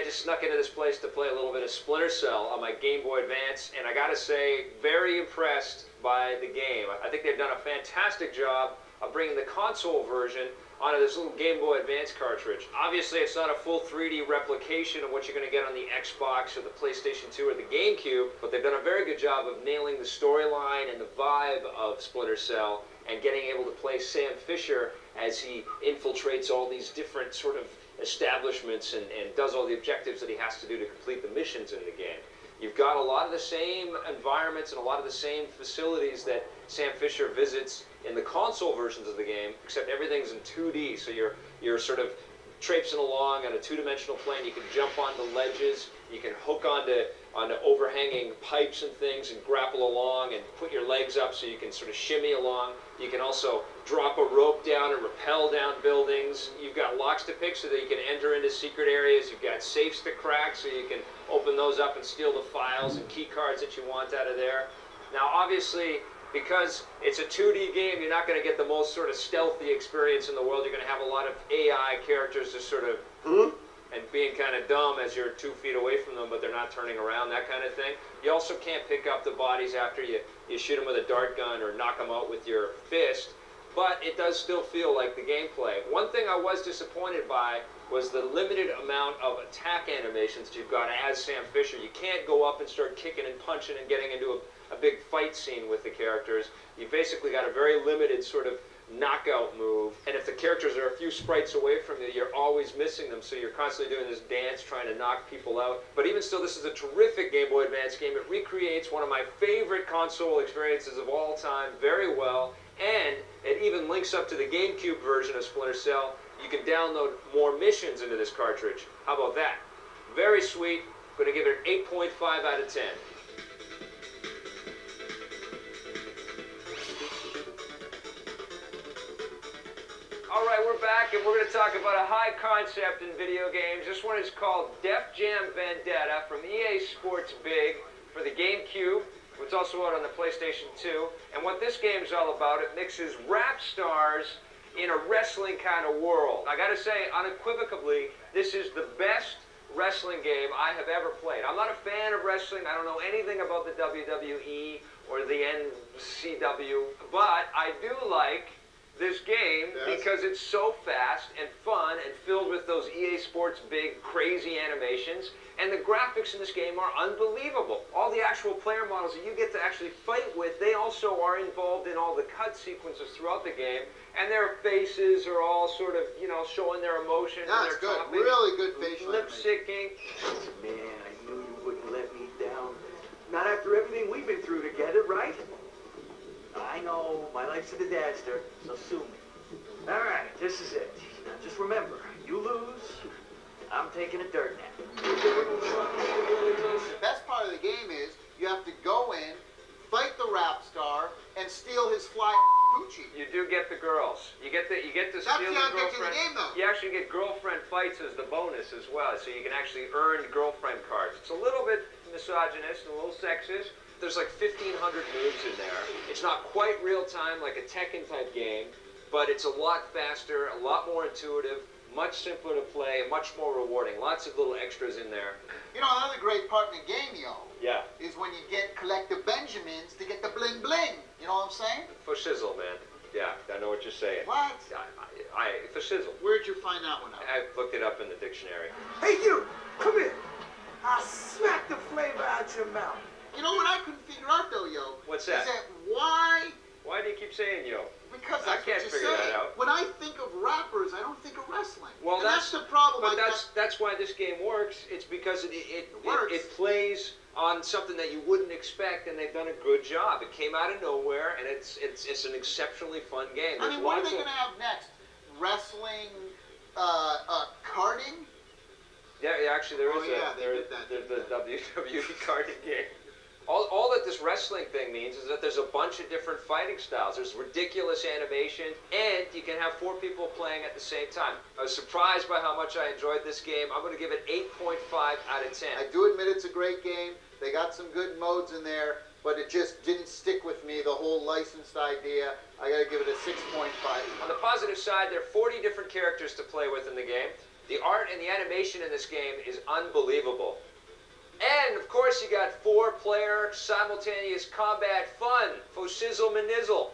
just snuck into this place to play a little bit of Splinter Cell on my Game Boy Advance, and I gotta say, very impressed by the game. I think they've done a fantastic job of bringing the console version onto this little Game Boy Advance cartridge. Obviously, it's not a full 3D replication of what you're going to get on the Xbox or the PlayStation 2 or the GameCube, but they've done a very good job of nailing the storyline and the vibe of Splinter Cell and getting able to play Sam Fisher as he infiltrates all these different sort of establishments and does all the objectives that he has to do to complete the missions in the game. You've got a lot of the same environments and a lot of the same facilities that Sam Fisher visits in the console versions of the game, except everything's in 2D, so you're sort of traipsing along on a two-dimensional plane. You can jump onto ledges, you can hook onto overhanging pipes and things and grapple along and put your legs up so you can sort of shimmy along. You can also drop a rope down and rappel down buildings. You've got locks to pick so that you can enter into secret areas. You've got safes to crack so you can open those up and steal the files and key cards that you want out of there. Now obviously, because it's a 2D game, you're not going to get the most sort of stealthy experience in the world. You're going to have a lot of AI characters just sort of, and being kind of dumb as you're 2 feet away from them, but they're not turning around, that kind of thing. You also can't pick up the bodies after you shoot them with a dart gun or knock them out with your fist, but it does still feel like the gameplay. One thing I was disappointed by was the limited amount of attack animations you've got as Sam Fisher. You can't go up and start kicking and punching and getting into a big fight scene with the characters. You've basically got a very limited sort of knockout move, and if the characters are a few sprites away from you, you're always missing them, so you're constantly doing this dance trying to knock people out. But even still, this is a terrific Game Boy Advance game. It recreates one of my favorite console experiences of all time very well, and it even links up to the GameCube version of Splinter Cell. You can download more missions into this cartridge. How about that? Very sweet. I'm going to give it an 8.5 out of 10. Alright, we're back and we're going to talk about a high concept in video games. This one is called Def Jam Vendetta from EA Sports Big for the GameCube. It's also out on the PlayStation 2. And what this game is all about, it mixes rap stars in a wrestling kind of world. I gotta say, unequivocally, this is the best wrestling game I have ever played. I'm not a fan of wrestling. I don't know anything about the WWE or the NCW, but I do like this game because it's so fast and fun and filled with those EA Sports Big crazy animations, and the graphics in this game are unbelievable. All the actual player models that you get to actually fight with, they also are involved in all the cut sequences throughout the game, and their faces are all sort of, you know, showing their emotion. That's good. Topic. Really good facial lip-syncing. Man, I knew you wouldn't let me down. Not after everything we've been through together, right? I know, my life's a disaster, so sue me. All right, this is it. Now just remember, you lose, I'm taking a dirt nap. The best part of the game is you have to go in, fight the rap star, and steal his fly Gucci. You do get the girls. You get to steal That's the the object girlfriend. of the game, though. You actually get girlfriend fights as the bonus as well, so you can actually earn girlfriend cards. It's a little bit misogynist and a little sexist. There's like 1,500 moves in there. It's not quite real time like a Tekken type game, but it's a lot faster, a lot more intuitive, much simpler to play, much more rewarding. Lots of little extras in there. You know, another great part in the game, Yeah. is when you collect the Benjamins to get the bling bling. You know what I'm saying? For shizzle, man. Yeah, I know what you're saying. What? For shizzle. Where'd you find that one out? I looked it up in the dictionary. Hey, you! Come here! I'll smack the flavor out your mouth. You know what I couldn't figure out, though, What's that? Is that why? Why do you keep saying yo? Because I that's can't what you figure say. that out. When I think of rappers, I don't think of wrestling. Well, and that's the problem. But that's why this game works. It's because it works. It plays on something that you wouldn't expect, and they've done a good job. It came out of nowhere, and it's an exceptionally fun game. I mean, what are they going to have next? Wrestling, karting? Yeah, actually, there's the WWE karting game. All that this wrestling thing means is that there's a bunch of different fighting styles. There's ridiculous animation, and you can have 4 people playing at the same time. I was surprised by how much I enjoyed this game. I'm going to give it 8.5 out of 10. I do admit it's a great game. They got some good modes in there, but it just didn't stick with me, the whole licensed idea. I got to give it a 6.5. On the positive side, there are 40 different characters to play with in the game. The art and the animation in this game is unbelievable. And, of course, you got 4-player simultaneous combat fun for shizzle and nizzle.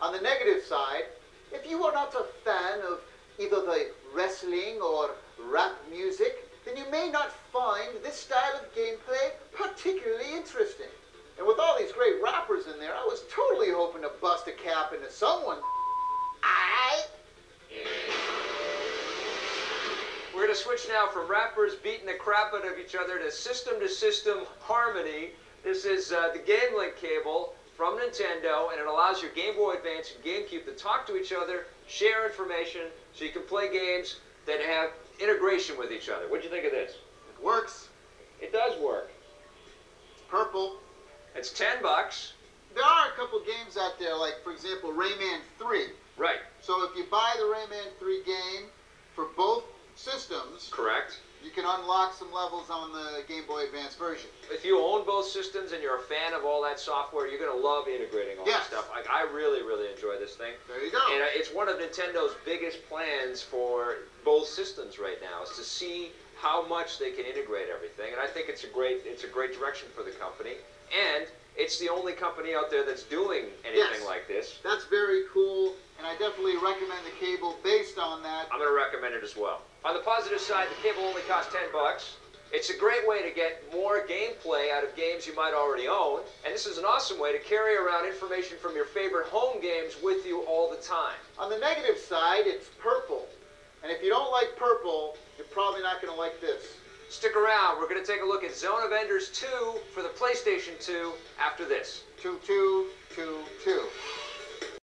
On the negative side, if you are not a fan of either the wrestling or rap music, then you may not find this style of gameplay particularly interesting. And with all these great rappers in there, I was totally hoping to bust a cap into someone. We're going to switch now from rappers beating the crap out of each other to system harmony. This is the Game Link cable from Nintendo, and it allows your Game Boy Advance and GameCube to talk to each other, share information, so you can play games that have integration with each other. What'd you think of this? It works. It does work. It's purple. It's $10. There are a couple games out there, like, for example, Rayman 3. Right. So if you buy the Rayman 3 game for both systems, Correct. you can unlock some levels on the Game Boy Advance version. If you own both systems and you're a fan of all that software, you're going to love integrating all Yes. that stuff. I really, really enjoy this thing. There you go. And it's one of Nintendo's biggest plans for both systems right now, is to see how much they can integrate everything. And I think it's a great direction for the company. And it's the only company out there that's doing anything like this. That's very cool, and I definitely recommend the cable based on that. I'm going to recommend it as well. On the positive side, the cable only costs $10. It's a great way to get more gameplay out of games you might already own, and this is an awesome way to carry around information from your favorite home games with you all the time. On the negative side, it's purple. And if you don't like purple, you're probably not going to like this. Stick around. We're going to take a look at Zone of Enders 2 for the PlayStation 2 after this. 2222.